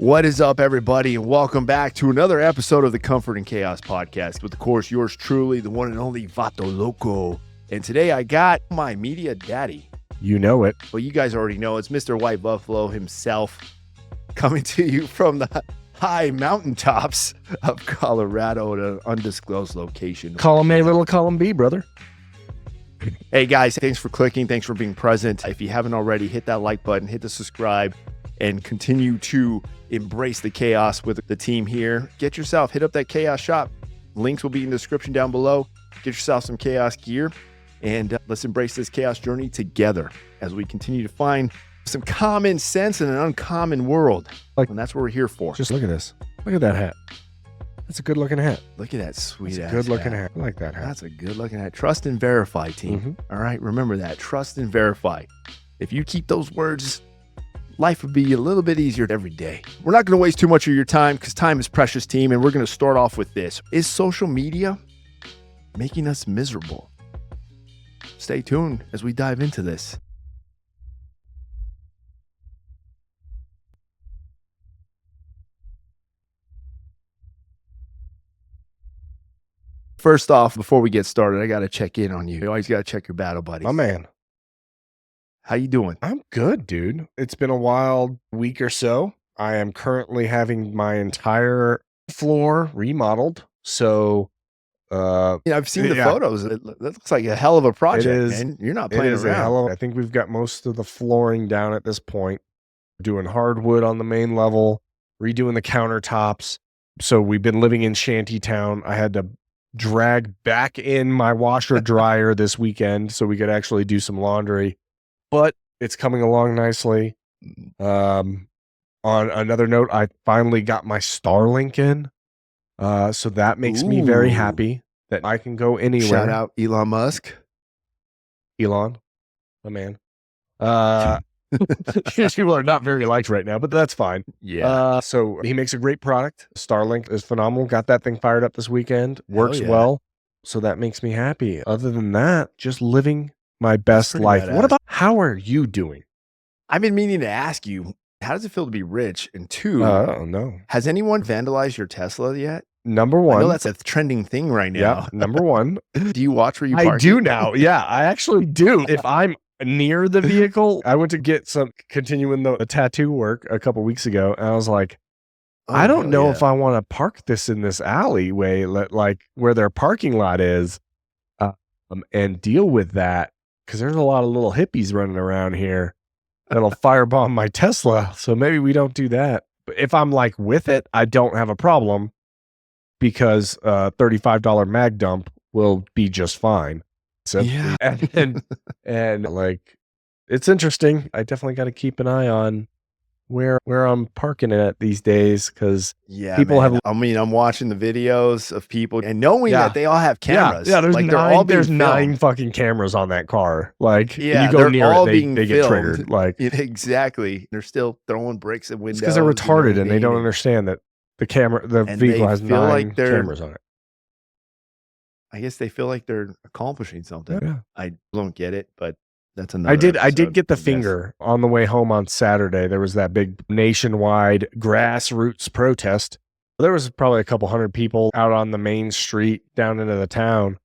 What is up, everybody, and welcome back to another episode of the Comfort and Chaos podcast with, of course, yours truly, the one and only Vato Loco. And today I got my media daddy. You know it. Well, you guys already know it's Mr. White Buffalo himself coming to you from the high mountaintops of Colorado at an undisclosed location. Column A, little column B, brother. Hey, guys, thanks for clicking. Thanks for being present. If you haven't already, hit that like button, hit the subscribe, and continue to embrace the chaos with the team here. Hit up that chaos shop. Links will be in the description down below. Get yourself some chaos gear, and let's embrace this chaos journey together as we continue to find some common sense in an uncommon world. And that's what we're here for. Just look at this. Look at that hat. That's a good looking hat. Look at that sweet ass good looking hat. I like that hat. That's a good looking hat. Trust and verify, team. All right, remember that. Trust and verify. If you keep those words, life would be a little bit easier every day. We're not going to waste too much of your time because time is precious, team, and we're going to start off with this. Is social media making us miserable? Stay tuned as we dive into this. First off, before we get started, I got to check in on you. You always got to check your battle buddies. My man. How you doing? I'm good, dude. It's been a wild week or so. I am currently having my entire floor remodeled. So, I've seen the photos. That looks like a hell of a project, man. You're not playing around. I think we've got most of the flooring down at this point. Doing hardwood on the main level, redoing the countertops. So we've been living in Shantytown. I had to drag back in my washer dryer this weekend so we could actually do some laundry. But it's coming along nicely. On another note, I finally got my Starlink in. So that makes me very happy that I can go anywhere. Shout out Elon Musk. Elon, my man. People are not very liked right now, but that's fine. Yeah. So he makes a great product. Starlink is phenomenal. Got that thing fired up this weekend. Works well. So that makes me happy. Other than that, just living my best life. Badass. How are you doing? I've been meaning to ask you, how does it feel to be rich? And two, no. Has anyone vandalized your Tesla yet? Number one. I know that's a trending thing right now. Yeah, number one. Do you watch where you park? I do now. Yeah, I actually do. If I'm near the vehicle, I went to get continuing the tattoo work a couple weeks ago, and I was like, I don't know if I want to park this in this alleyway, like where their parking lot is, and deal with that, because there's a lot of little hippies running around here that'll firebomb my Tesla. So maybe we don't do that. But if I'm like with it, I don't have a problem, because $35 mag dump will be just fine. So, yeah. and like, it's interesting. I definitely got to keep an eye on where I'm parking it at these days, because people have. I mean, I'm watching the videos of people and knowing that they all have cameras. Yeah, there's like there's 9 fucking cameras on that car. Like, you go they're near all it, being they get triggered. Like, exactly. They're still throwing bricks at windows. Because they're retarded and they don't understand that the vehicle has 9 cameras on it. I guess they feel like they're accomplishing something. Yeah. I don't get it, but that's another. I did get the finger on the way home on Saturday. There was that big nationwide grassroots protest. There was probably a couple hundred people out on the main street down into the town.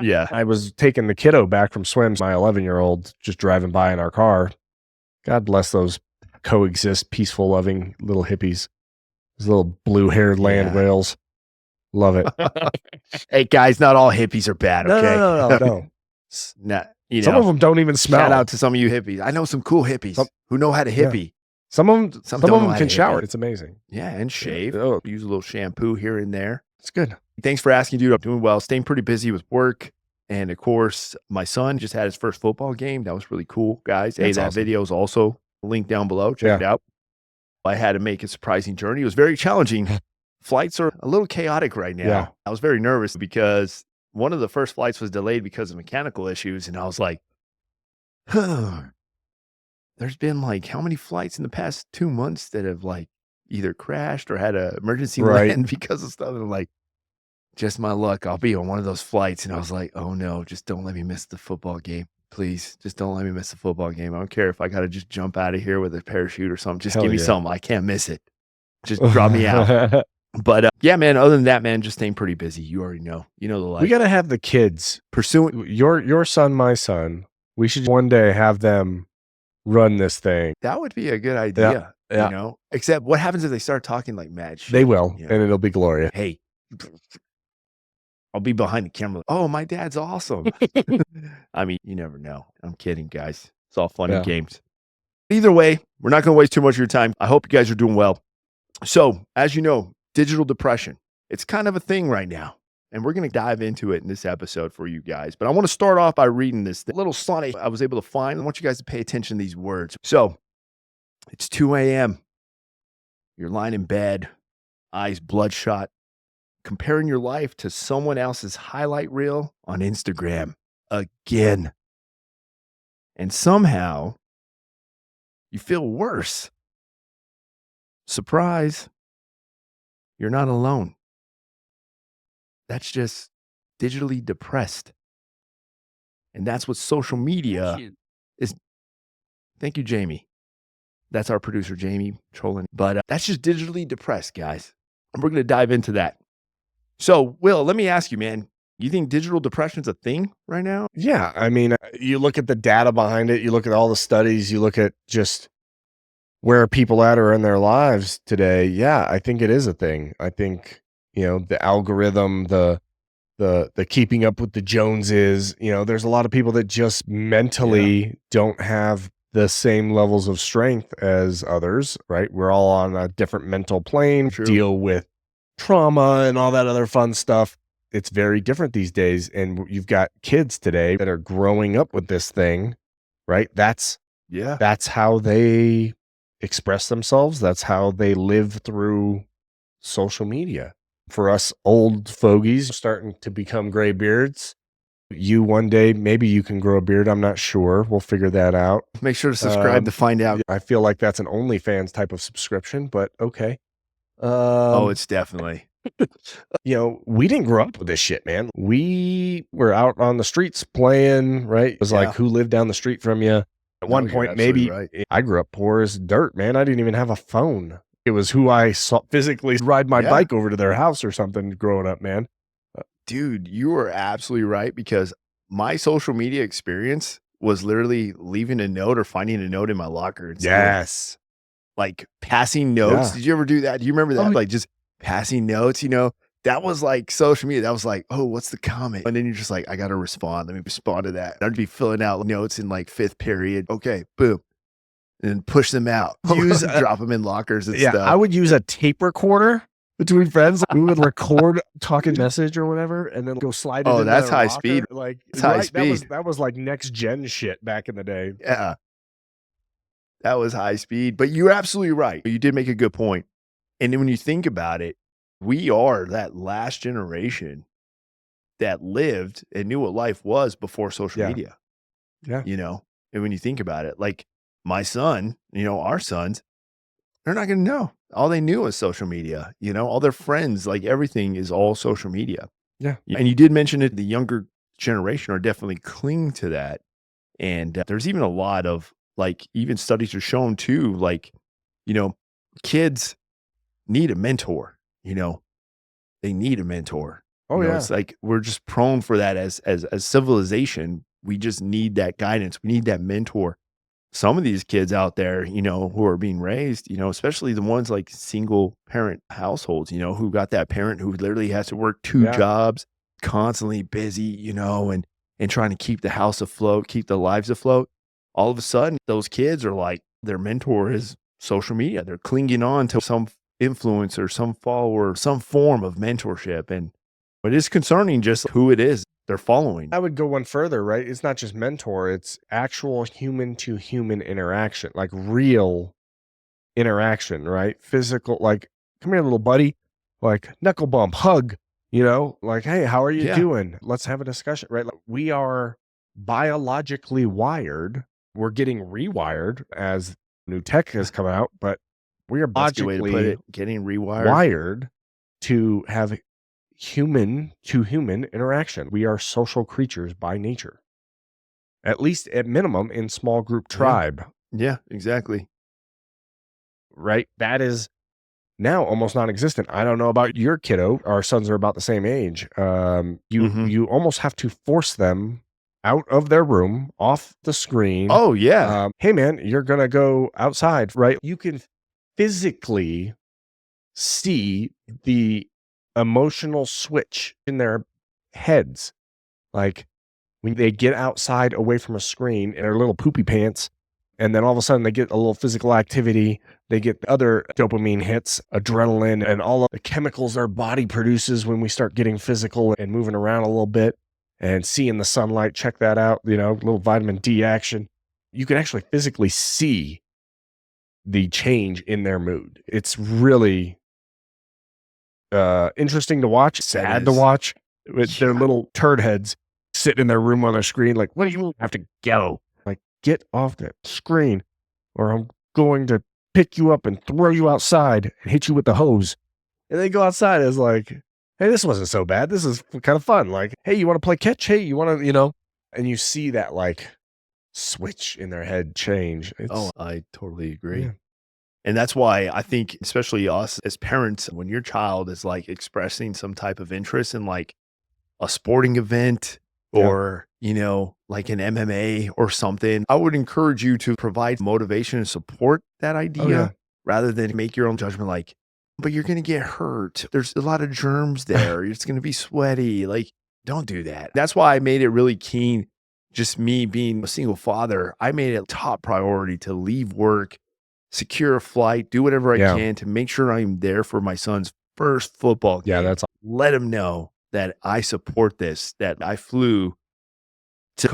Yeah. I was taking the kiddo back from swims, my 11-year-old, just driving by in our car. God bless those coexist, peaceful, loving little hippies. Those little blue-haired land whales. Love it. Hey, guys, not all hippies are bad, okay? No. Some of them don't even smell. Shout out to some of you hippies. I know some cool hippies who know how to hippie. Some of them can shower. It's amazing. Yeah, and shave. Oh. Use a little shampoo here and there. It's good. Thanks for asking, dude. I'm doing well. Staying pretty busy with work. And of course, my son just had his first football game. That was really cool, guys. That awesome. video is also linked down below. Check it out. I had to make a surprising journey. It was very challenging. Flights are a little chaotic right now. Yeah. I was very nervous because one of the first flights was delayed because of mechanical issues. And I was like, there's been like how many flights in the past 2 months that have like either crashed or had an emergency land because of stuff. And I'm like, just my luck. I'll be on one of those flights. And I was like, oh no, just don't let me miss the football game. Please, just don't let me miss the football game. I don't care if I got to just jump out of here with a parachute or something. Just give me something. I can't miss it. just drop me out. But yeah, man, other than that, man, just staying pretty busy. You already know. You know the life. We got to have the kids Pursuing your son, my son. We should one day have them run this thing. that would be a good idea. Yeah. You know, except what happens if they start talking like mad shit? They will, You know? and it'll be glorious. Hey, I'll be behind the camera. Oh, my dad's awesome. I mean, you never know. I'm kidding, guys. It's all fun and games. Either way, we're not going to waste too much of your time. I hope you guys are doing well. So, as you know, digital depression, it's kind of a thing right now. And we're going to dive into it in this episode for you guys. But I want to start off by reading this little sonnet I was able to find. I want you guys to pay attention to these words. So, it's 2 a.m. You're lying in bed, eyes bloodshot, comparing your life to someone else's highlight reel on Instagram again. And somehow, you feel worse. Surprise, you're not alone. That's just digitally depressed. And that's what social media is. Thank you, Jamie. That's our producer, Jamie, trolling. But that's just digitally depressed, guys. And we're going to dive into that. So, Will, let me ask you, man, you think digital depression is a thing right now? Yeah. I mean, you look at the data behind it, you look at all the studies, you look at just where people are in their lives today. Yeah, I think it is a thing. I think, the algorithm, the keeping up with the Joneses, there's a lot of people that just mentally don't have the same levels of strength as others, right? We're all on a different mental plane, deal with trauma and all that other fun stuff. It's very different these days. And you've got kids today that are growing up with this thing, right? That's how they express themselves. That's how they live through social media. For us old fogies starting to become gray beards, you one day, maybe you can grow a beard. I'm not sure. We'll figure that out. Make sure to subscribe to find out. I feel like that's an OnlyFans type of subscription, but okay. It's definitely. We didn't grow up with this shit, man. We were out on the streets playing, right? It was like, who lived down the street from you? At one point, maybe I grew up poor as dirt, man. I didn't even have a phone. It was who I saw physically ride my bike over to their house or something growing up, man. Dude, you are absolutely right, because my social media experience was literally leaving a note or finding a note in my locker. Yes. Like passing notes. Yeah. Did you ever do that? Do you remember that? Like just passing notes, that was like social media. That was like, oh, what's the comment? And then you're just like, I got to respond. Let me respond to that. I'd be filling out notes in like fifth period. Okay, boom. And then push them out. Drop them in lockers and stuff. I would use a tape recorder between friends. We would record talking message or whatever, and then go slide it. Oh, that's high locker. speed. Like that's high speed. That was like next gen shit back in the day. Yeah, that was high speed. But you're absolutely right. You did make a good point. And then when you think about it, we are that last generation that lived and knew what life was before social media. Yeah. And when you think about it, like my son, our sons, they're not going to know. All they knew was social media, all their friends, like everything is all social media. Yeah. And you did mention it. The younger generation are definitely clinging to that. And there's even a lot of like, even studies are shown too, like, kids need a mentor, they need a mentor. Oh, yeah. It's like, we're just prone for that as civilization. We just need that guidance. We need that mentor. Some of these kids out there, who are being raised, especially the ones like single parent households, who got that parent who literally has to work two jobs, constantly busy, and trying to keep the house afloat, keep the lives afloat. All of a sudden, those kids are like, their mentor is social media. They're clinging on to some influencer, some follower, some form of mentorship. And it is concerning just who it is they're following. I would go one further, right? It's not just mentor, it's actual human to human interaction, like real interaction, right? Physical, like, come here, little buddy, like knuckle bump, hug, like, hey, how are you doing? Let's have a discussion, right? Like, we are biologically wired. We're getting rewired as new tech has come out, but we are biologically getting rewired, wired to have human to human interaction. We are social creatures by nature, at least at minimum in small group tribe. Yeah, exactly. Right. That is now almost non-existent. I don't know about your kiddo. Our sons are about the same age. You almost have to force them out of their room, off the screen. Oh, yeah. Hey, man, you're going to go outside, right? You can physically see the emotional switch in their heads. Like when they get outside away from a screen in their little poopy pants, and then all of a sudden they get a little physical activity, they get other dopamine hits, adrenaline, and all of the chemicals our body produces when we start getting physical and moving around a little bit and seeing the sunlight. Check that out, little vitamin D action. You can actually physically see the change in their mood. It's really interesting to watch, sad to watch with their little turd heads sitting in their room on their screen. Like, what do you mean I have to go? Like, get off that screen or I'm going to pick you up and throw you outside and hit you with the hose. And they go outside. It's like, hey, this wasn't so bad. This is kind of fun. Like, hey, you want to play catch? Hey, you want to, and you see that like switch in their head change. I totally agree. Yeah. And that's why I think, especially us as parents, when your child is like expressing some type of interest in like a sporting event or, like an MMA or something, I would encourage you to provide motivation and support that idea rather than make your own judgment like, but you're going to get hurt. There's a lot of germs there. It's going to be sweaty. Like, don't do that. That's why I made it really keen. Just me being a single father, I made it a top priority to leave work, secure a flight, do whatever I can to make sure I'm there for my son's first football game. Yeah, let him know that I support this, that I flew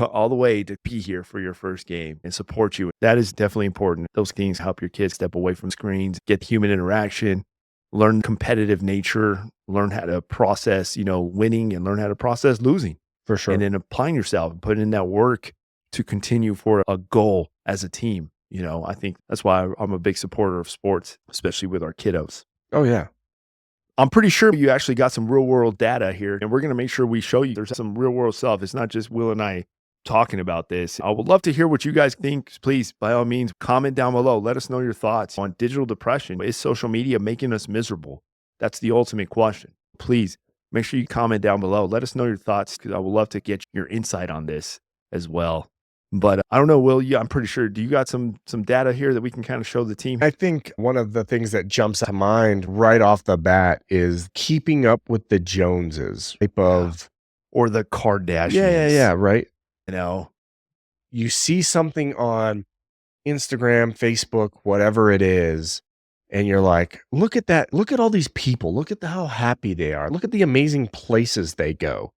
all the way to be here for your first game and support you. That is definitely important. Those things help your kids step away from screens, get human interaction, learn competitive nature, learn how to process, winning and learn how to process losing. For sure. And then applying yourself and putting in that work to continue for a goal as a team. I think that's why I'm a big supporter of sports, especially with our kiddos. Oh, yeah. I'm pretty sure you actually got some real world data here, and we're going to make sure we show you there's some real world stuff. It's not just Will and I talking about this. I would love to hear what you guys think. Please, by all means, comment down below. Let us know your thoughts on digital depression. Is social media making us miserable? That's the ultimate question. Please make sure you comment down below. Let us know your thoughts because I would love to get your insight on this as well. But I don't know, Will, I'm pretty sure. Do you got some data here that we can kind of show the team? I think one of the things that jumps to mind right off the bat is keeping up with the Joneses type of. Or the Kardashians. Yeah, right. You see something on Instagram, Facebook, whatever it is, and you're like, look at that. Look at all these people. Look at how happy they are. Look at the amazing places they go.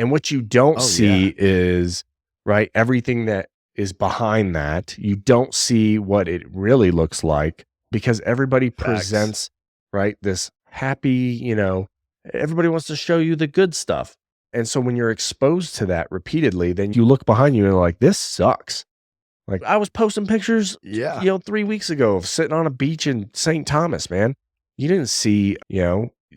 And what you don't see is, right, everything that is behind that. You don't see what it really looks like because everybody presents, right, this happy, everybody wants to show you the good stuff. And so when you're exposed to that repeatedly, then you look behind you and you're like, this sucks. Like I was posting pictures, 3 weeks ago of sitting on a beach in St. Thomas, man. You didn't see,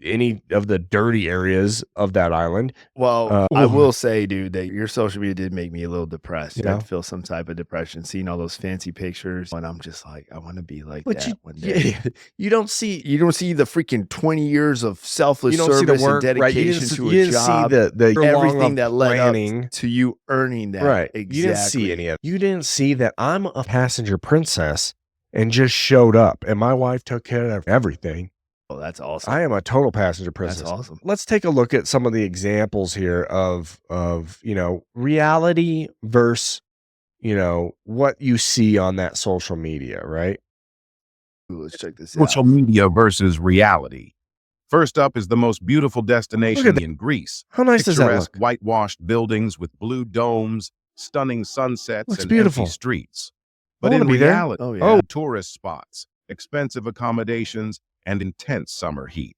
any of the dirty areas of that island. Well, I will say, dude, that your social media did make me a little depressed. I feel some type of depression seeing all those fancy pictures, and I'm just like, I want to be like that one day. You don't see the freaking 20 years of selfless service and dedication to a job. You didn't see the everything that led planning up to you earning that. Right. Exactly. You didn't see any of it. You didn't see that I'm a passenger princess and just showed up, and my wife took care of everything. Oh, that's awesome. I am a total passenger princess. That's awesome. Let's take a look at some of the examples here of reality versus, what you see on that social media, right? Ooh, let's check this out. Social media versus reality. First up is the most beautiful destination in Greece. How nice does that Picturesque look? whitewashed buildings with blue domes, stunning sunsets, Looks and beautiful. empty streets. I But in wanna be there. reality, Oh, yeah. tourist spots, expensive accommodations, and intense summer heat.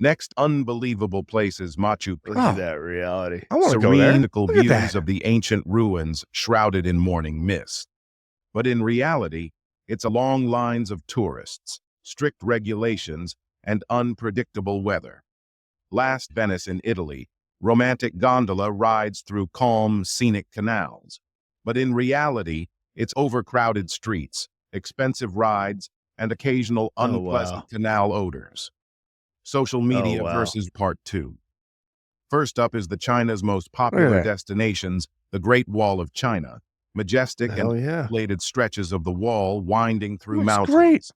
Next, unbelievable places Machu Look Picchu. at that reality. I want to go there. Serenical Look at views that. of the ancient ruins shrouded in morning mist. But in reality, it's a long lines of tourists, strict regulations, and unpredictable weather. Last, Venice in Italy, romantic gondola rides through calm, scenic canals. But in reality, it's overcrowded streets, expensive rides, and occasional Oh, unpleasant wow. canal odors. Social Oh, media wow. versus part two. First up is the China's most Look at popular that. destinations, the Great Wall of China, majestic and Hell yeah. isolated stretches of the wall winding through Looks great. mountains.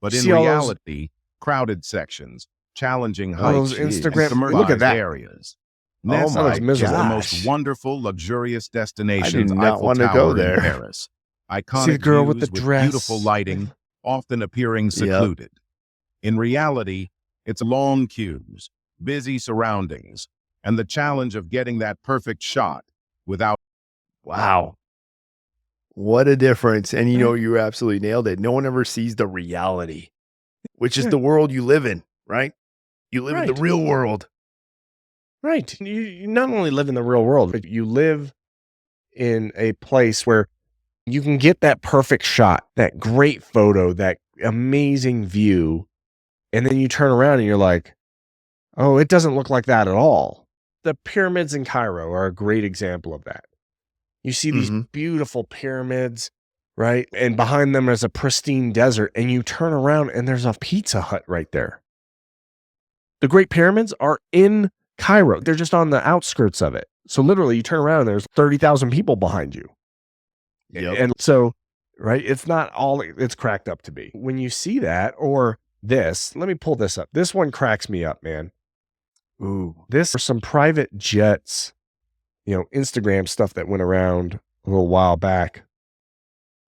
But You in see all those, reality, crowded sections, challenging all those hikes, and Jeez. Instagram. Look at commercialized that. areas. Oh Nest That looks my is the miserable. most gosh. wonderful, luxurious I do destinations, not Eiffel want to go Tower in there. Paris. See the Iconic girl with the views with beautiful dress. lighting, often appearing Yep. secluded. In reality, it's long queues, busy surroundings, and the challenge of getting that perfect shot without. Wow. What a difference. And you absolutely nailed it. No one ever sees the reality, which is Yeah, the world you live in, right? You live in the right. real world. Right. You not only live in the real world, but you live in a place where you can get that perfect shot, that great photo, that amazing view. And then you turn around and you're like, oh, it doesn't look like that at all. The pyramids in Cairo are a great example of that. You see these Hmm. beautiful pyramids, right? And behind them is a pristine desert. And you turn around and there's a Pizza Hut right there. The Great Pyramids are in Cairo. They're just on the outskirts of it. So literally you turn around and there's 30,000 people behind you. Yep. And so, right, it's not all it's cracked up to be. When you see that or this, let me pull this up. This one cracks me up, man. Ooh. This are some private jets, Instagram stuff that went around a little while back.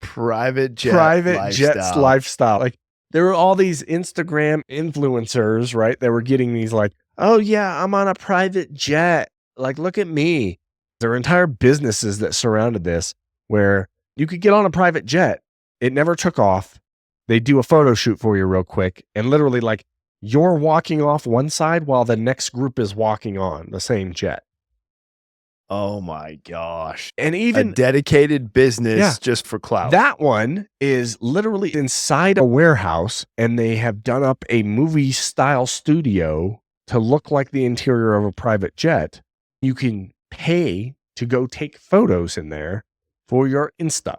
Private jet Private jets lifestyle. lifestyle. Like there were all these Instagram influencers, right? That were getting these like, oh yeah, I'm on a private jet. Like, look at me. There are entire businesses that surrounded this where you could get on a private jet. It never took off. They do a photo shoot for you real quick. And literally like you're walking off one side while the next group is walking on the same jet. Oh my gosh. And A even dedicated business Yeah. just for clout. that one is literally inside a warehouse, and they have done up a movie style studio to look like the interior of a private jet. You can pay to go take photos in there for your Insta.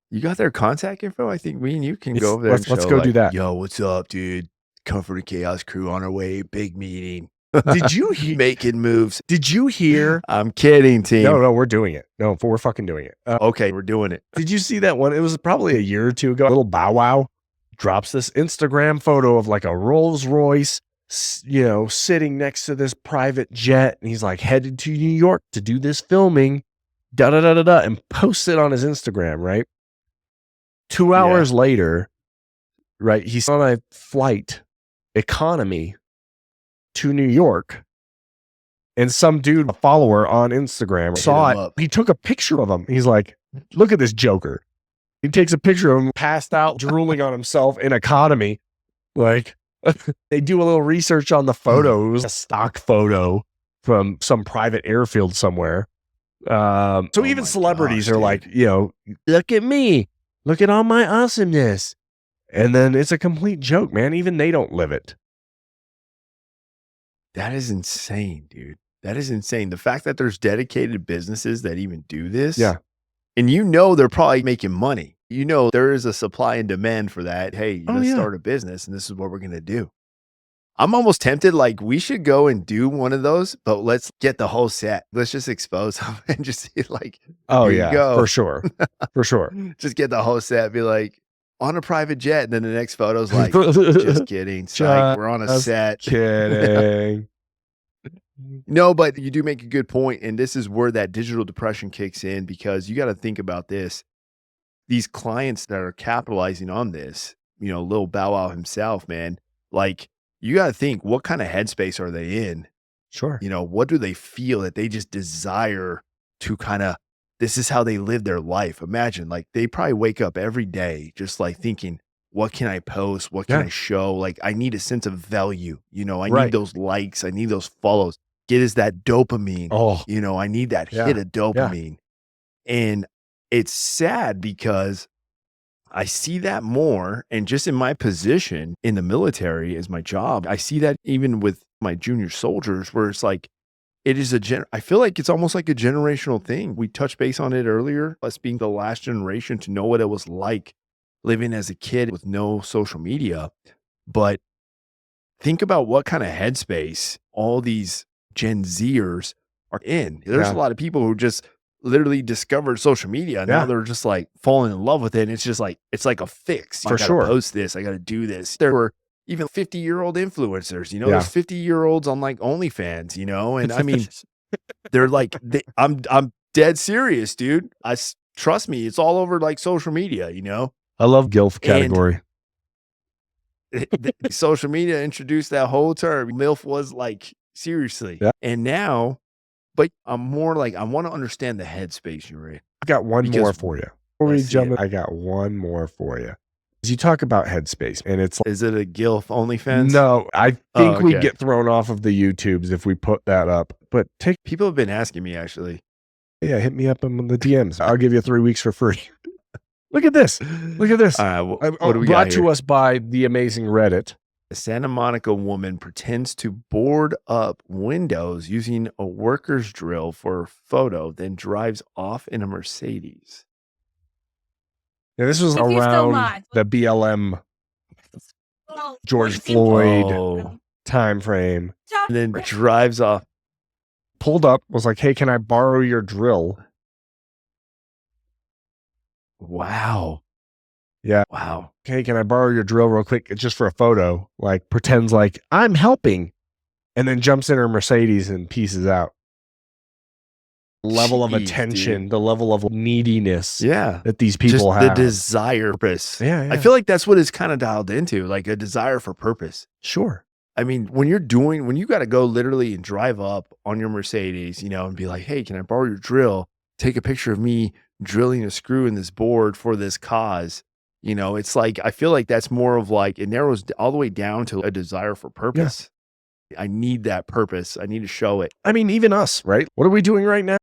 You got their contact info? I think me and you can Yes, go over there let's- and let's show, go do like, that. Yo, what's up, dude? Comfort and Chaos crew on our way. Big meeting. Did you hear? Making moves. Did you hear? I'm kidding, team. No, we're doing it. No, we're fucking doing it. Okay, we're doing it. Did you see that one? It was probably a year or two ago. Little Bow Wow drops this Instagram photo of like a Rolls Royce, sitting next to this private jet. And he's like headed to New York to do this filming, and posts it on his Instagram, right? 2 hours later, right? He's on a flight economy to New York. And some dude, a follower on Instagram, saw him it. up. He took a picture of him. He's like, look at this joker. He takes a picture of him passed out, drooling on himself in economy. Like, they do a little research on the photo. It was a stock photo from some private airfield somewhere. So Oh even my celebrities gosh, are dude. like, look at me. Look at all my awesomeness. And then it's a complete joke, man. Even they don't live it. That is insane, dude. That is insane. The fact that there's dedicated businesses that even do this. Yeah. And they're probably making money. There is a supply and demand for that. Hey, let's start a business and this is what we're going to do. I'm almost tempted, like we should go and do one of those, but let's get the whole set. Let's just expose them and just see like, Oh, here you yeah, go. for sure. For sure. Just get the whole set, be like on a private jet. And then the next photo's like, just kidding. Psych, we're on a Just set. Kidding. No, but you do make a good point, and this is where that digital depression kicks in because you got to think about this. These clients that are capitalizing on this, Lil Bow Wow himself, man, like you got to think, what kind of headspace are they in? Sure. What do they feel that they just desire to this is how they live their life. Imagine, like they probably wake up every day just like thinking, what can I post? What can I show? Like I need a sense of value. I need those likes. I need those follows. Get us that dopamine. Oh, I need that hit of dopamine. And it's sad because I see that more. And just in my position in the military as my job, I see that even with my junior soldiers where it's like, it is I feel like it's almost like a generational thing. We touched base on it earlier, us being the last generation to know what it was like living as a kid with no social media. But think about what kind of headspace all these Gen Zers are in. There's a lot of people who just literally discovered social media. And now they're just like falling in love with it. And it's just like, it's like a fix. I got to post this. I got to do this. There were even 50-year-old influencers, you know, there's 50-year-olds on like OnlyFans, you know? And I mean, they're like, I'm dead serious, dude. Trust me, it's all over like social media, you know? I love GILF category. Social media introduced that whole term. MILF was like, seriously. Yeah. And now, but I'm more like, I want to understand the headspace you're in. I got one more for you. Before we jump in, I got one more for you. As you talk about headspace, and it's like, is it a GILF OnlyFans? No, I think we get thrown off of the YouTubes if we put that up. But people have been asking me actually. Yeah, hit me up on the DMs. I'll give you 3 weeks for free. Look at this. Look at this. What do we brought got to here? us by the amazing Reddit. A Santa Monica woman pretends to board up windows using a worker's drill for a photo, then drives off in a Mercedes. Yeah, this was around the BLM George Floyd time frame. And then drives off. Pulled up, was like, hey, can I borrow your drill? Wow. Yeah. Wow. Hey, can I borrow your drill real quick? It's just for a photo. Like, pretends like I'm helping. And then jumps in her Mercedes and pieces out. Level of attention, dude. The level of neediness that these people just have. The desire purpose. Yeah. I feel like that's what it's kind of dialed into, like a desire for purpose. Sure. I mean, when you got to go literally and drive up on your Mercedes, you know, and be like, hey, can I borrow your drill? Take a picture of me drilling a screw in this board for this cause. You know, it's like, I feel like that's more of like, it narrows all the way down to a desire for purpose. Yeah. I need that purpose. I need to show it. I mean, even us, right? What are we doing right now?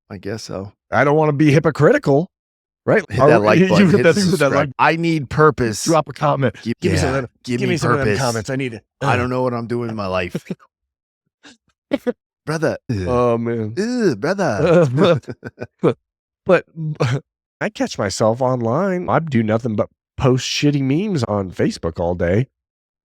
I guess so. I don't want to be hypocritical, right? Hit that like button. Hit that like, I need purpose. Drop a comment. Give me some of them comments. I need it. I don't know what I'm doing in my life. Brother. Oh, man. Brother. But I catch myself online. I do nothing but post shitty memes on Facebook all day.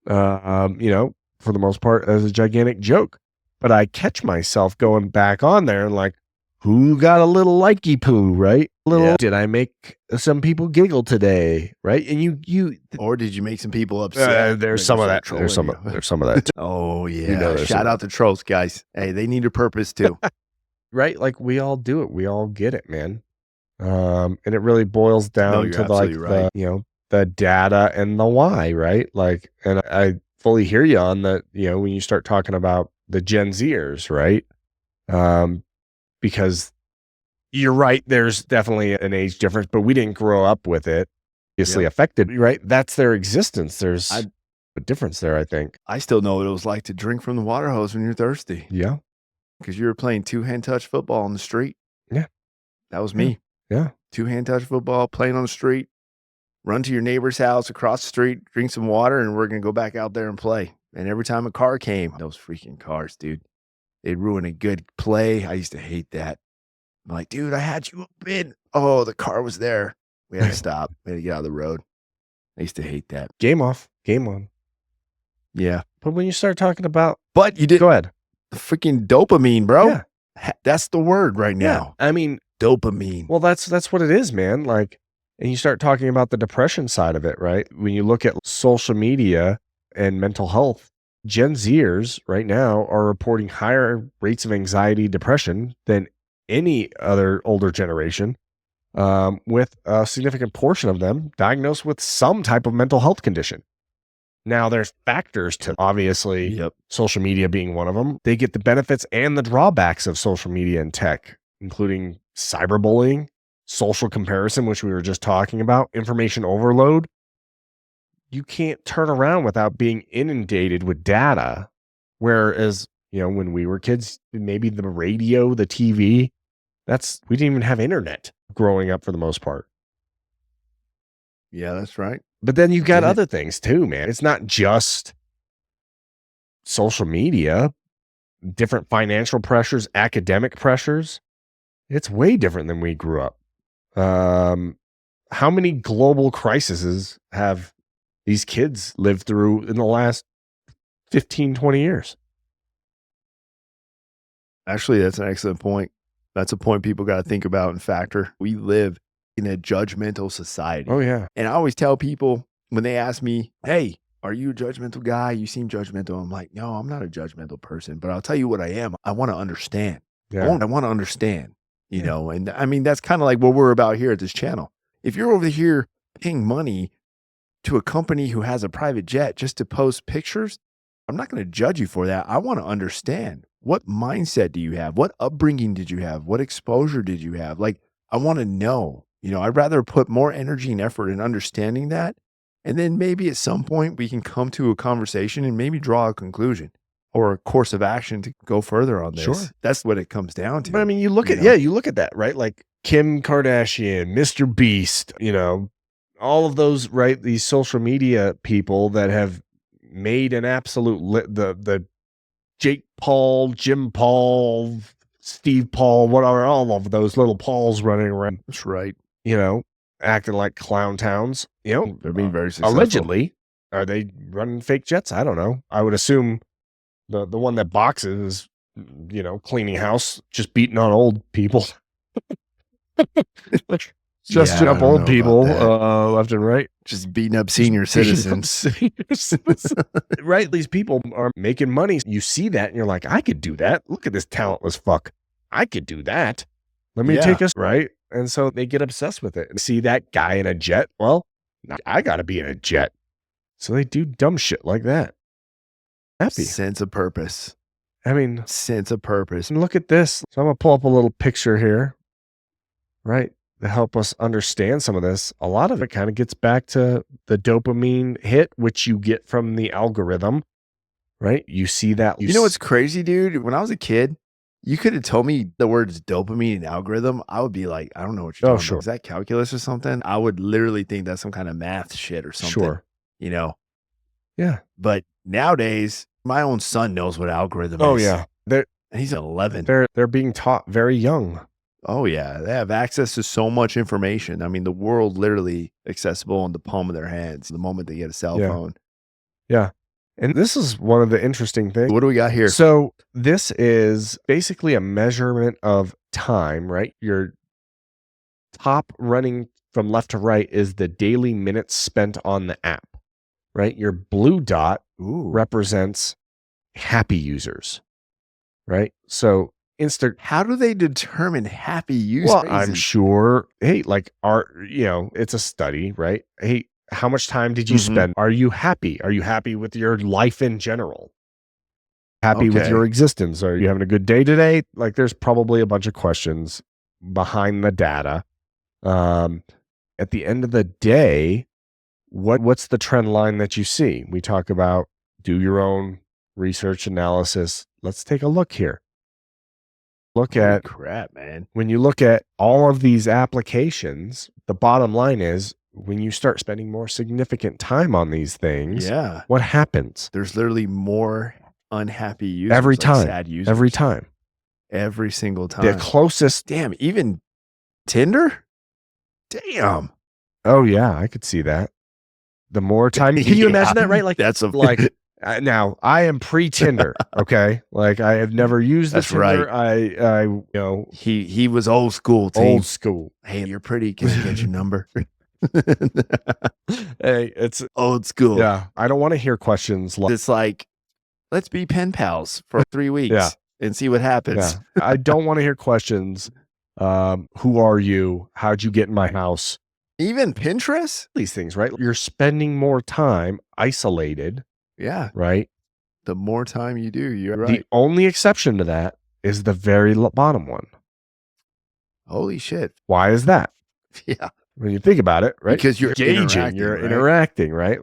You know, for the most part, as a gigantic joke. But I catch myself going back on there and like, who got a little likey poo, right? Did I make some people giggle today, right? And you or did you make some people upset? There's some of that. There's some of that. Oh yeah. You know, shout out to trolls, guys. Hey, they need a purpose too. Right? Like we all do it. We all get it, man. And it really boils down to like the, you know, the data and the why, right? Like, and I fully hear you on that, you know, when you start talking about the Gen Zers, right? Because you're right, there's definitely an age difference, but we didn't grow up with it. Obviously affected, right? That's their existence. There's a difference there, I think. I still know what it was like to drink from the water hose when you're thirsty. Yeah. Because you were playing two-hand touch football on the street. Yeah. That was me. Yeah. Two-hand touch football, playing on the street, run to your neighbor's house across the street, drink some water, and we're going to go back out there and play. And every time a car came, those freaking cars, dude. They'd ruin a good play. I used to hate that. I'm like, dude, I had you up in. Oh, the car was there. We had to stop. We had to get out of the road. I used to hate that. Game off. Game on. Yeah. But when you start talking about... But you did... Go ahead. The freaking dopamine, bro. Yeah. That's the word right now. I mean... Dopamine. Well, that's what it is, man. Like, and you start talking about the depression side of it, right? When you look at social media and mental health, Gen Zers right now are reporting higher rates of anxiety, depression than any other older generation, with a significant portion of them diagnosed with some type of mental health condition. Now, there's factors to obviously social media being one of them. They get the benefits and the drawbacks of social media and tech, including cyberbullying, social comparison, which we were just talking about, information overload. You can't turn around without being inundated with data. Whereas, you know, when we were kids, maybe the radio, the TV, we didn't even have internet growing up for the most part. Yeah, that's right. But then you've got other things too, man. It's not just social media, different financial pressures, academic pressures. It's way different than we grew up. how many global crises have these kids lived through in the last 15, 20 years? Actually, that's an excellent point. That's a point people got to think about and factor. We live in a judgmental society. Oh, yeah. And I always tell people when they ask me, hey, are you a judgmental guy? You seem judgmental. I'm like, no, I'm not a judgmental person, but I'll tell you what I am. I want to understand. Yeah. I want to understand, you know, and I mean, that's kind of like what we're about here at this channel. If you're over here paying money to a company who has a private jet just to post pictures, I'm not going to judge you for that. I want to understand, what mindset do you have? What upbringing did you have? What exposure did you have? Like, I want to know, you know, I'd rather put more energy and effort in understanding that. And then maybe at some point we can come to a conversation and maybe draw a conclusion or a course of action to go further on this. Sure. That's what it comes down to. But I mean, you look at that, right? Like Kim Kardashian, Mr. Beast, you know, all of those, right? These social media people that have made an absolute the Jake Paul, Jim Paul, Steve Paul, whatever, all of those little Pauls running around. That's right. You know, acting like clown towns. You know, they're being very successful. Allegedly, are they running fake jets? I don't know. I would assume the one that boxes is, you know, cleaning house, just beating on old people. Just up old people left and right. Just beating up senior citizens. Right? These people are making money. You see that and you're like, I could do that. Look at this talentless fuck. I could do that. Let me take us, right? And so they get obsessed with it. And see that guy in a jet? Well, I got to be in a jet. So they do dumb shit like that. Happy. Sense of purpose. I mean, sense of purpose. And look at this. So I'm going to pull up a little picture here, right? To help us understand some of this. A lot of it kind of gets back to the dopamine hit, which you get from the algorithm, right? You see that. You know what's crazy, dude? When I was a kid, you could have told me the words dopamine and algorithm. I would be like, I don't know what you're talking about. Is that calculus or something? I would literally think that's some kind of math shit or something. Sure. You know? Yeah. But nowadays, my own son knows what algorithm is. Oh, yeah. He's 11. They're being taught very young. Oh, yeah. They have access to so much information. I mean, the world literally accessible in the palm of their hands the moment they get a cell phone. Yeah. And this is one of the interesting things. What do we got here? So this is basically a measurement of time, right? Your top running from left to right is the daily minutes spent on the app, right? Your blue dot represents happy users, right? So how do they determine happy users? Well, I'm sure, hey, like it's a study, right? Hey, how much time did you spend? Are you happy? Are you happy with your life in general? Happy with your existence? Are you having a good day today? Like there's probably a bunch of questions behind the data. At the end of the day, what's the trend line that you see? We talk about do your own research analysis. Let's take a look here. Holy crap, man. When you look at all of these applications, the bottom line is when you start spending more significant time on these things, what happens? There's literally more unhappy users. Every time. Sad users. Every time. Every single time. The closest. Damn, even Tinder? Damn. Oh, yeah, I could see that. The more time. Can you imagine that, right? Like, that's now I am pre-Tinder, okay? Like I have never used this. Tinder. Right. I he was old school. Team. Old school. Hey, you're pretty. Can I get your number? Hey, it's old school. Yeah, I don't want to hear questions like it's like, let's be pen pals for 3 weeks and see what happens. Yeah. I don't want to hear questions. Who are you? How'd you get in my house? Even Pinterest? These things, right? You're spending more time isolated. Yeah. Right. The more time you do, you're right. The only exception to that is the very bottom one. Holy shit. Why is that? Yeah. When you think about it, right? Because you're engaging, you're interacting, right?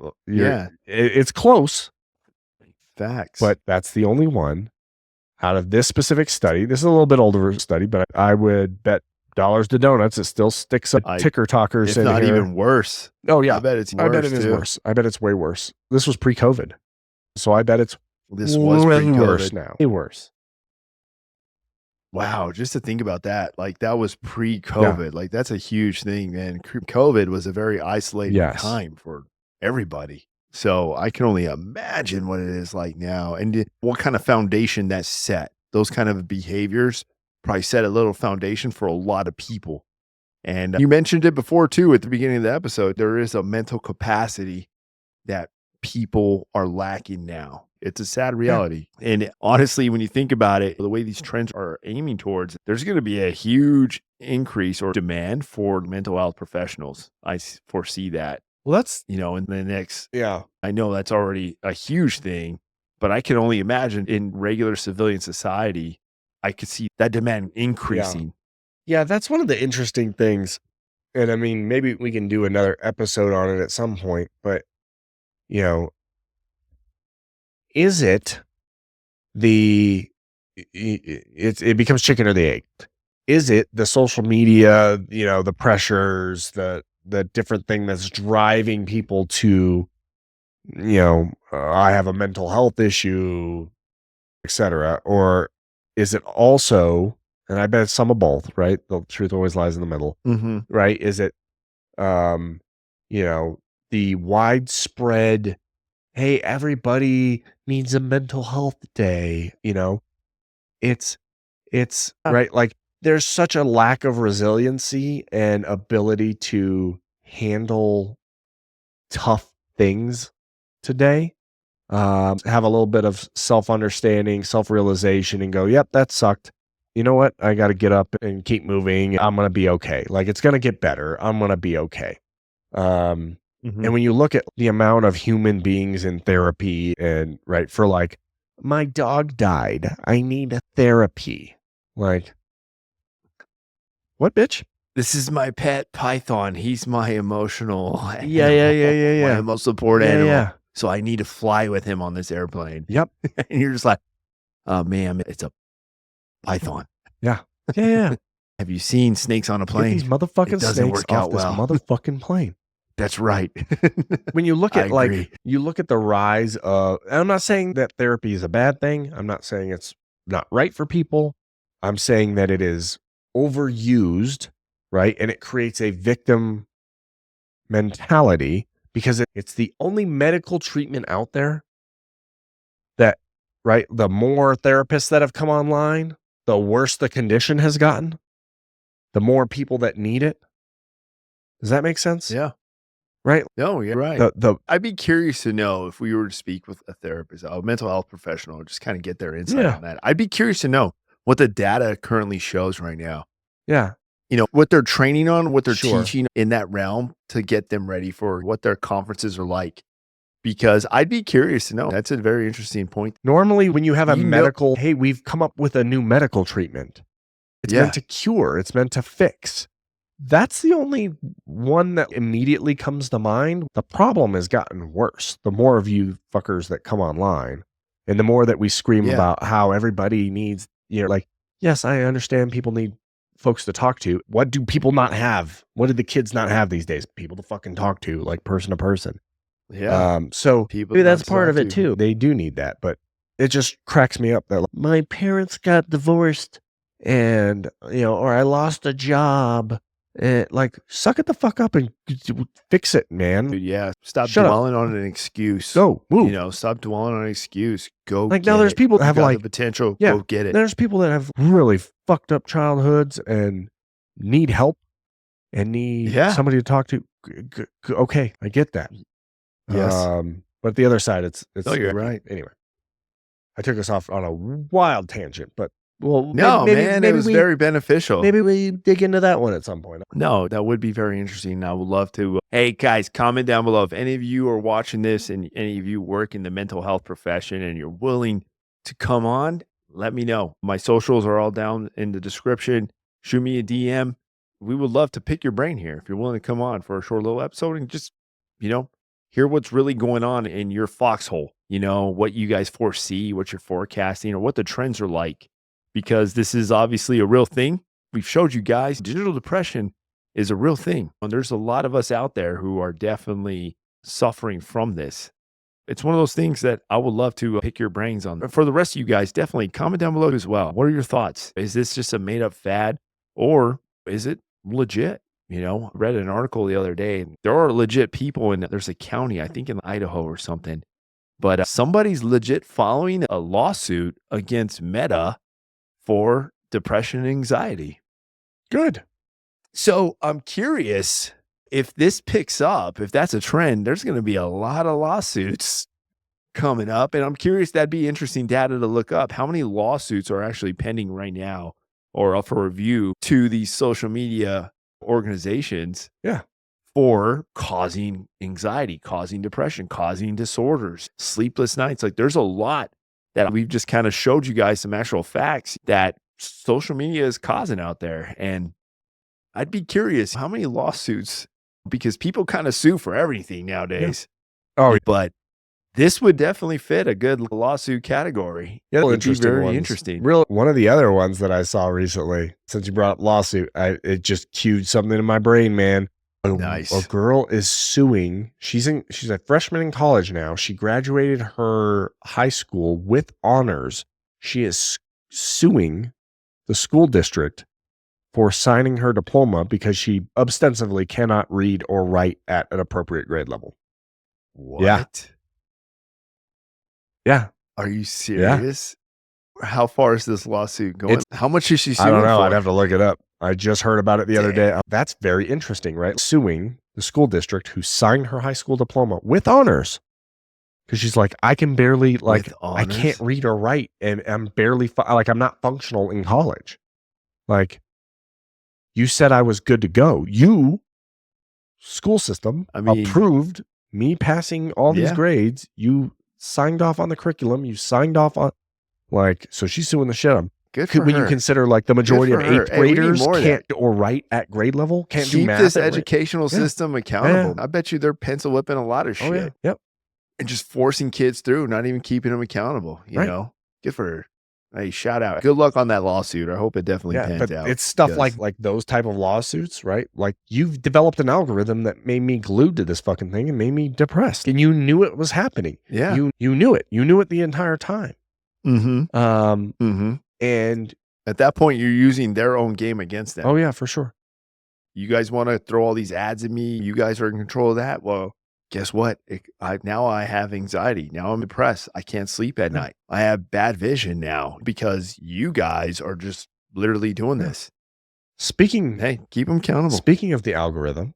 It's close. Facts. But that's the only one out of this specific study. This is a little bit older study, but I would bet dollars to donuts it still sticks up ticker talkers. If not even worse. Oh, yeah. I bet it's worse. I bet it is worse. I bet it's way worse. This was pre-COVID. So I bet it's this was pre-COVID. worse now. Way worse. Wow, just to think about that, like, that was Yeah. pre-COVID, like, that's a huge thing, man. COVID was a very isolating Yes. time for everybody, so I can only imagine what it is like now, and what kind of foundation that set. Those kind of behaviors probably set a little foundation for a lot of people, and you mentioned it before too at the beginning of the episode, there is a mental capacity that people are lacking now. It's a sad Yeah. reality. And honestly, when you think about it, the way these trends are aiming towards, there's going to be a huge increase or demand for mental health professionals. Foresee that, Well, that's in the next, yeah. I know that's already a huge thing, but I can only imagine in regular civilian society, I could see that demand Yeah. increasing. Yeah, that's one of the interesting things. And I mean, maybe we can do another episode on it at some point, but you know, is it the it becomes chicken or the egg? Is it the social media, the pressures, the different thing that's driving people to, I have a mental health issue, etc. Or is it also, and I bet it's some of both, right? The truth always lies in the middle, Mm-hmm. right? Is it, um, you know, the widespread, hey, everybody needs a mental health day, it's right, like, there's such a lack of resiliency and ability to handle tough things today. Have a little bit of self-understanding, self-realization, and go, "Yep, that sucked. You know what? I gotta get up and keep moving. I'm gonna be okay. Like, it's gonna get better. I'm gonna be okay." Um, Mm-hmm. and when you look at the amount of human beings in therapy and, right, for like, "My dog died. I need a therapy." Like, "What, bitch?" This is my pet python. He's my emotional Yeah, yeah, yeah, animal, yeah, my yeah. emotional support Yeah, animal. yeah. So I need to fly with him on this airplane. Yep. And you're just like, oh man, it's a python. Yeah. Yeah, yeah. Have you seen snakes on a Get these plane? It motherfucking doesn't snakes work off out this well. motherfucking plane. That's right. When you look I at, like, agree. you look at the rise of, and I'm not saying that therapy is a bad thing. I'm not saying it's not right for people. I'm saying that it is overused, right? And it creates a victim mentality because it's the only medical treatment out there that, right? The more therapists that have come online, the worse the condition has gotten, the more people that need it. Does that make sense? Yeah. Right? No, you're right. The I'd be curious to know if we were to speak with a therapist, a mental health professional, just kind of get their insight Yeah. on that. I'd be curious to know what the data currently shows right now. Yeah. What they're training on, what they're Sure. teaching in that realm to get them ready for what their conferences are like. Because I'd be curious to know. That's a very interesting point. Normally, when you have a You know- medical, hey, we've come up with a new medical treatment. It's Yeah. meant to cure, it's meant to fix. That's the only one that immediately comes to mind. The problem has gotten worse. The more of you fuckers that come online and the more that we scream Yeah. about how everybody needs, like, yes, I understand people need folks to talk to. What do people not have? What do the kids not have these days? People to fucking talk to, like person to person. Yeah. So People maybe not that's to part talk of it to. too. They do need that, but it just cracks me up that, like, my parents got divorced and, or I lost a job. Like, suck it the fuck up and fix it, man. Dude, yeah. Stop Shut up. dwelling on an excuse. Go, move. Stop dwelling on an excuse. Go Like, get now there's it. people that You have, got like, the potential. yeah, Go get it. there's people that have really fucked up childhoods and need help and need Yeah. somebody to talk to. Okay, I get that. Yes. But the other side, it's No, you're right. Anyway, I took us off on a wild tangent, but well, No, man, it was very beneficial. maybe we dig into that one at some point. No, that would be very interesting. I would love to. Hey, guys, comment down below if any of you are watching this and any of you work in the mental health profession and you're willing to come on, let me know. My socials are all down in the description. Shoot me a DM. We would love to pick your brain here if you're willing to come on for a short little episode and just, hear what's really going on in your foxhole, what you guys foresee, what you're forecasting, or what the trends are like. Because this is obviously a real thing. We've showed you guys digital depression is a real thing. And there's a lot of us out there who are definitely suffering from this. It's one of those things that I would love to pick your brains on. For the rest of you guys, definitely comment down below as well. What are your thoughts? Is this just a made up fad or is it legit? You know, I read an article the other day. There are legit people there's a county, I think in Idaho or something, but somebody's legit following a lawsuit against Meta for depression and anxiety. Good. So I'm curious if this picks up, if that's a trend, there's going to be a lot of lawsuits coming up. And I'm curious, that'd be interesting data to look up. How many lawsuits are actually pending right now or up for review to these social media organizations? Yeah. For causing anxiety, causing depression, causing disorders, sleepless nights. Like there's a lot that we've just kind of showed you guys some actual facts that social media is causing out there. And I'd be curious how many lawsuits, because people kind of sue for everything nowadays. Yeah. Oh, but this would definitely fit a good lawsuit category. yeah, It'd be very ones. interesting. One of the other ones that I saw recently, since you brought up lawsuit, it just cued something in my brain, man. Nice. A girl is suing. She's a freshman in college now. She graduated her high school with honors. She is suing the school district for signing her diploma because she ostensibly cannot read or write at an appropriate grade level. What? Yeah. Are you serious? Yeah. How far is this lawsuit going? How much is she suing I don't know. for? I'd have to look it up. I just heard about it the other day. That's very interesting, right? Suing the school district who signed her high school diploma with honors. Because she's like, I can barely, I can't read or write, and I'm barely, I'm not functional in college. Like, you said I was good to go. You, school system, approved me passing all these grades. You signed off on the curriculum. You signed off on, so she's suing the shit out of them. Good for when her. You consider the majority of eighth graders can't or write at grade level, can't do math. Keep this educational system accountable. Yeah. I bet you they're pencil whipping a lot of shit. Yeah. Yep. And just forcing kids through, not even keeping them accountable. You know, good for her. Hey, shout out. Good luck on that lawsuit. I hope it definitely pans out. It's stuff like those type of lawsuits, right? Like you've developed an algorithm that made me glued to this fucking thing and made me depressed. And you knew it was happening. Yeah. You knew it. You knew it the entire time. Mm-hmm. And at that point, you're using their own game against them. Oh, yeah, for sure. You guys want to throw all these ads at me? You guys are in control of that? Well, guess what? Now I have anxiety. Now I'm depressed. I can't sleep at night. I have bad vision now because you guys are just literally doing this. Hey, keep them accountable. Speaking of the algorithm.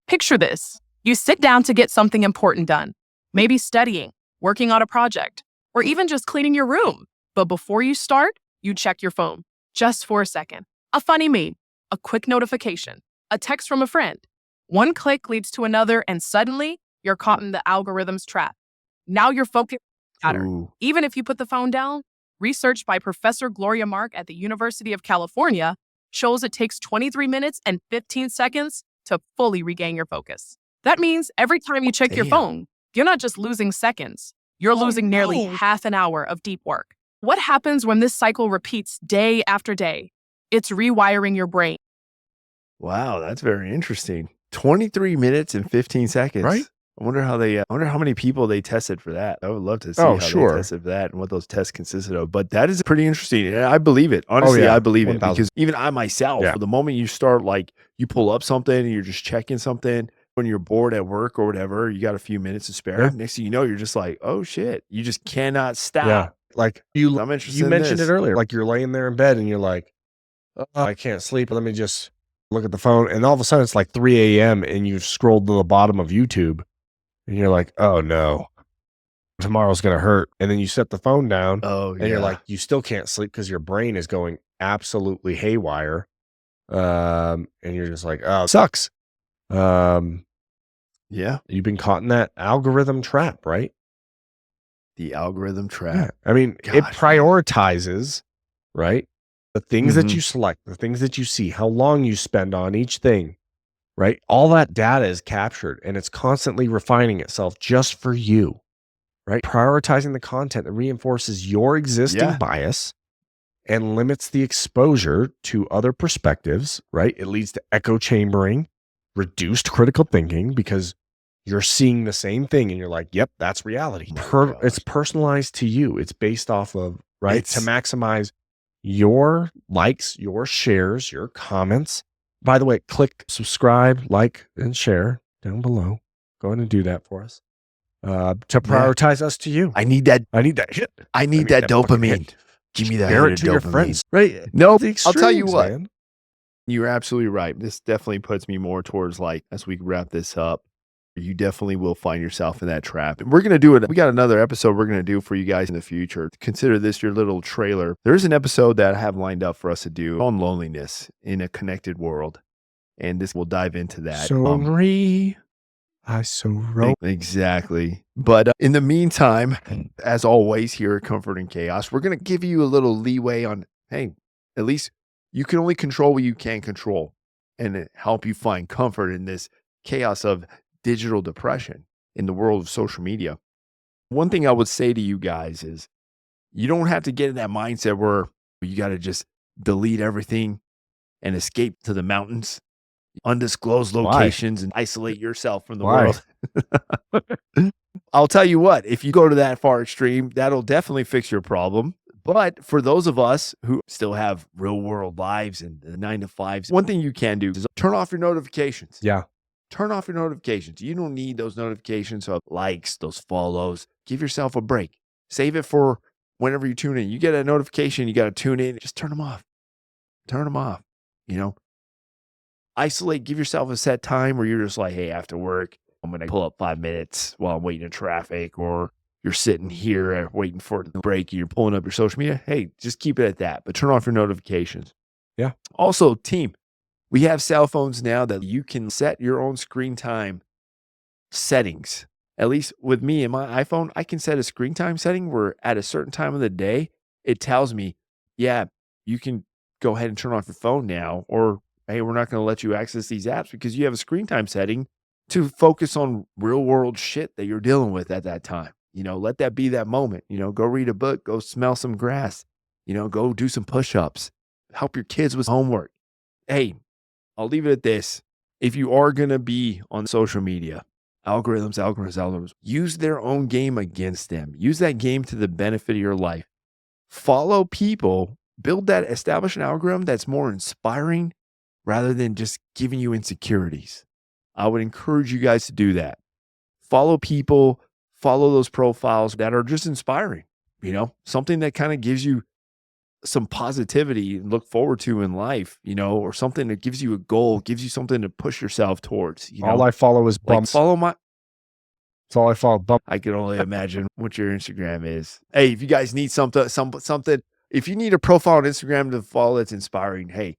Picture this. You sit down to get something important done. Maybe studying, working on a project, or even just cleaning your room. But before you start, you check your phone, just for a second. A funny meme, a quick notification, a text from a friend. One click leads to another, and suddenly, you're caught in the algorithm's trap. Now you're focused on the pattern. Even if you put the phone down, research by Professor Gloria Mark at the University of California shows it takes 23 minutes and 15 seconds to fully regain your focus. That means every time you check your phone, you're not just losing seconds, you're losing nearly half an hour of deep work. What happens when this cycle repeats day after day? It's rewiring your brain. Wow, that's very interesting. 23 minutes and 15 seconds. Right? I wonder how many people they tested for that. I would love to see how they tested for that and what those tests consisted of. But that is pretty interesting. And I believe it. Honestly, I believe 1,000. It because even I myself, the moment you start, you pull up something and you're just checking something when you're bored at work or whatever, you got a few minutes to spare. Yeah. Next thing you know, you're just like, oh shit, you just cannot stop. Yeah. You mentioned it earlier. You're laying there in bed and you're like, oh, I can't sleep. Let me just look at the phone. And all of a sudden it's 3 a.m. and you've scrolled to the bottom of YouTube and you're like, oh no, tomorrow's going to hurt. And then you set the phone down and you're like, you still can't sleep because your brain is going absolutely haywire. And you're just like, oh, it sucks. You've been caught in that algorithm trap, right? The algorithm trap. Yeah. I mean, it prioritizes, right? The things that you select, the things that you see, how long you spend on each thing, right? All that data is captured and it's constantly refining itself just for you, right? Prioritizing the content that reinforces your existing bias and limits the exposure to other perspectives, right? It leads to echo chambering, reduced critical thinking because you're seeing the same thing and you're like, yep, that's reality. It's personalized to you. It's based off of, right? To maximize your likes, your shares, your comments. By the way, click subscribe, like, and share down below. Go ahead and do that for us. To prioritize us to you. I need that. I need that hit. I need that dopamine. Give me that. Share hit it of to your dopamine. friends. Right? No, The I'll tell you extremes, what. man. You're absolutely right. This definitely puts me more towards like, as we wrap this up, you definitely will find yourself in that trap. And we're going to do it. We got another episode we're going to do for you guys in the future. Consider this your little trailer. There's an episode that I have lined up for us to do on loneliness in a connected world. And this will dive into that. Exactly. But in the meantime, as always, here at Comfort and Chaos, we're going to give you a little leeway on, hey, at least you can only control what you can control and help you find comfort in this chaos of digital depression in the world of social media. One thing I would say to you guys is you don't have to get in that mindset where you got to just delete everything and escape to the mountains, undisclosed locations, and isolate yourself from the world. I'll tell you what, if you go to that far extreme, that'll definitely fix your problem. But for those of us who still have real world lives and the 9 to 5s, one thing you can do is turn off your notifications. Yeah. Turn off your notifications. You don't need those notifications of likes, those follows. Give yourself a break. Save it for whenever you tune in. You get a notification, you got to tune in. Just turn them off. Turn them off. You know, isolate. Give yourself a set time where you're just like, hey, after work, I'm going to pull up 5 minutes while I'm waiting in traffic, or you're sitting here waiting for the break and you're pulling up your social media. Hey, just keep it at that, but turn off your notifications. Yeah. Also, team, we have cell phones now that you can set your own screen time settings. At least with me and my iPhone, I can set a screen time setting where at a certain time of the day, it tells me, yeah, you can go ahead and turn off your phone now, or hey, we're not going to let you access these apps because you have a screen time setting to focus on real world shit that you're dealing with at that time. You know, let that be that moment. You know, go read a book, go smell some grass, you know, go do some push-ups, help your kids with homework. Hey, I'll leave it at this. If you are going to be on social media, algorithms, use their own game against them. Use that game to the benefit of your life. Follow people, establish an algorithm that's more inspiring rather than just giving you insecurities. I would encourage you guys to do that. Follow people, follow those profiles that are just inspiring, you know, something that kind of gives you some positivity and look forward to in life, you know, or something that gives you a goal, gives you something to push yourself towards. You know? All I follow is bumps. Like That's all I follow. Bump. I can only imagine what your Instagram is. Hey, if you guys need something, if you need a profile on Instagram to follow that's inspiring, hey,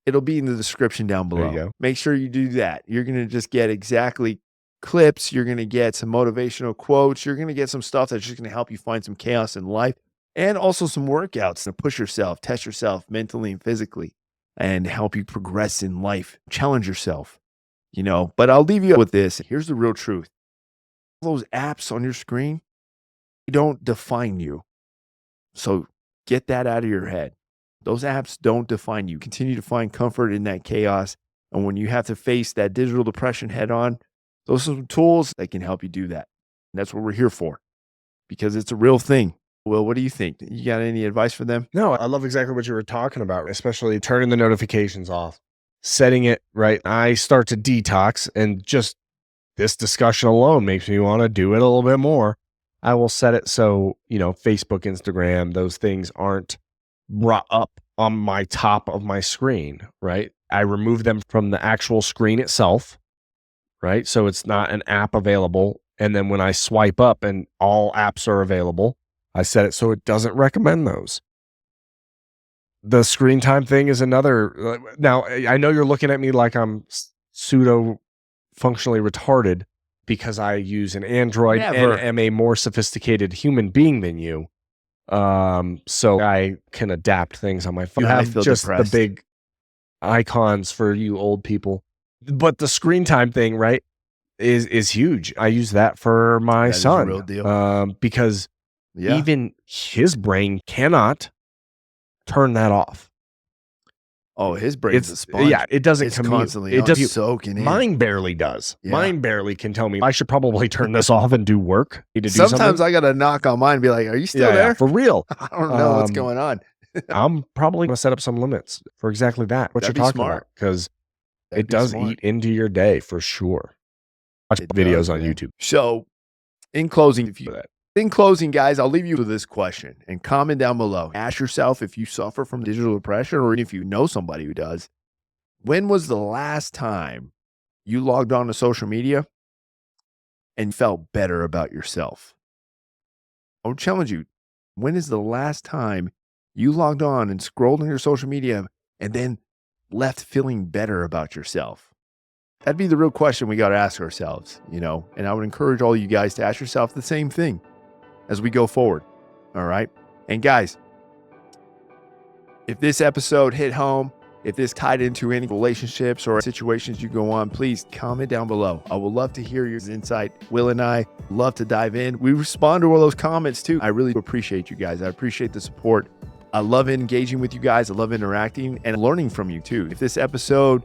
it'll be in the description down below. There you go. Make sure you do that. You're going to just get exactly clips. You're going to get some motivational quotes. You're going to get some stuff that's just going to help you find some chaos in life, and also some workouts to push yourself, test yourself mentally and physically, and help you progress in life, challenge yourself, you know. But I'll leave you with this. Here's the real truth. Those apps on your screen, they don't define you. So get that out of your head. Those apps don't define you. Continue to find comfort in that chaos. And when you have to face that digital depression head on, those are some tools that can help you do that. And that's what we're here for, because it's a real thing. Will, what do you think? You got any advice for them? No, I love exactly what you were talking about, especially turning the notifications off, setting it right. I start to detox, and just this discussion alone makes me want to do it a little bit more. I will set it so, you know, Facebook, Instagram, those things aren't brought up on my top of my screen, right? I remove them from the actual screen itself, right? So it's not an app available. And then when I swipe up and all apps are available, I set it so it doesn't recommend those. The screen time thing is another. Now, I know you're looking at me like I'm pseudo functionally retarded because I use an Android and am a more sophisticated human being than you. So I can adapt things on my phone. You have just the big icons for you old people, but the screen time thing, right, is huge. I use that for my son, real deal. because even his brain cannot turn that off. Oh, his brain's a It's sponge. yeah, it doesn't It's commute. constantly It doesn't. soaking in. Mine barely does. Yeah. Mine barely can tell me I should probably turn this off and do work. Need to do Sometimes something. I gotta knock on mine and be like, "Are you still Yeah, there?" for real. I don't know what's Um, going on. I'm probably gonna set up some limits for exactly that. What That'd be you're talking smart. about, because That'd it be does smart. eat into your day for sure. Watch It videos does, on man. YouTube. So, in closing, For that. guys, I'll leave you with this question and comment down below. Ask yourself if you suffer from digital depression or if you know somebody who does. When was the last time you logged on to social media and felt better about yourself? I'll challenge you. When is the last time you logged on and scrolled on your social media and then left feeling better about yourself? That'd be the real question we got to ask ourselves, and I would encourage all you guys to ask yourself the same thing as we go forward. All right. And guys, if this episode hit home, if this tied into any relationships or situations you go on, please comment down below. I would love to hear your insight. Will and I love to dive in. We respond to all those comments too. I really appreciate you guys. I appreciate the support. I love engaging with you guys. I love interacting and learning from you too. If this episode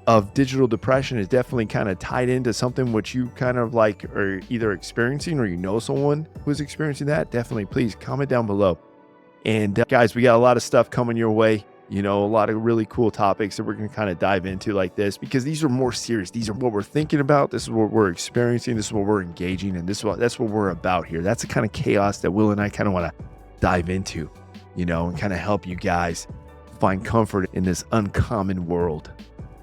of digital depression is definitely kind of tied into something which you kind of like are either experiencing or you know someone who's experiencing that, definitely please comment down below. And guys, we got a lot of stuff coming your way. A lot of really cool topics that we're going to kind of dive into like this, because these are more serious. These are what we're thinking about. This is what we're experiencing. This is what we're engaging in. That's what we're about here. That's the kind of chaos that Will and I kind of want to dive into, and kind of help you guys find comfort in this uncommon world.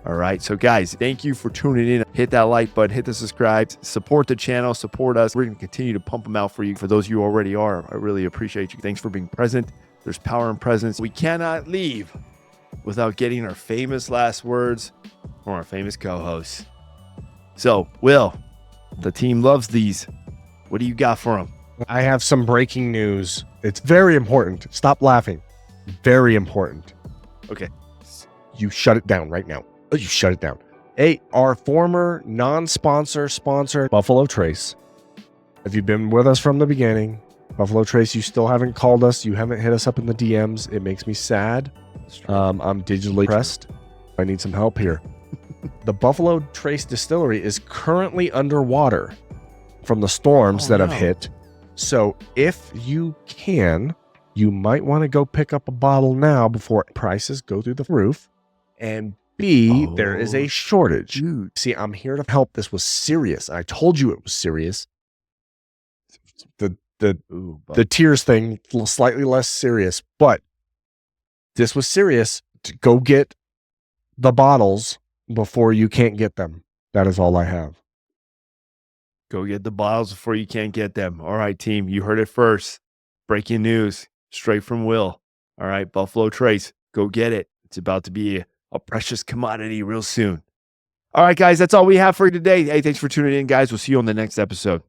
All right. So guys, thank you for tuning in. Hit that like button, hit the subscribe, support the channel, support us. We're going to continue to pump them out for you. For those of you who already are, I really appreciate you. Thanks for being present. There's power in presence. We cannot leave without getting our famous last words from our famous co-hosts. So, Will, the team loves these. What do you got for them? I have some breaking news. It's very important. Stop laughing. Very important. Okay. You shut it down right now. Oh, you shut it down. Our former non-sponsor sponsor, Buffalo Trace. If you've been with us from the beginning, Buffalo Trace, you still haven't called us. You haven't hit us up in the DMs. It makes me sad. I'm digitally depressed. I need some help here. The Buffalo Trace Distillery is currently underwater from the storms that have hit. So if you can, you might want to go pick up a bottle now before prices go through the roof. And B, there is a shortage. Dude. See, I'm here to help. This was serious. I told you it was serious. The tears thing, slightly less serious, but this was serious. To go get the bottles before you can't get them. That is all I have. Go get the bottles before you can't get them. All right, team. You heard it first. Breaking news straight from Will. All right, Buffalo Trace. Go get it. It's about to be a precious commodity real soon. All right, guys. That's all we have for you today. Hey, thanks for tuning in, guys. We'll see you on the next episode.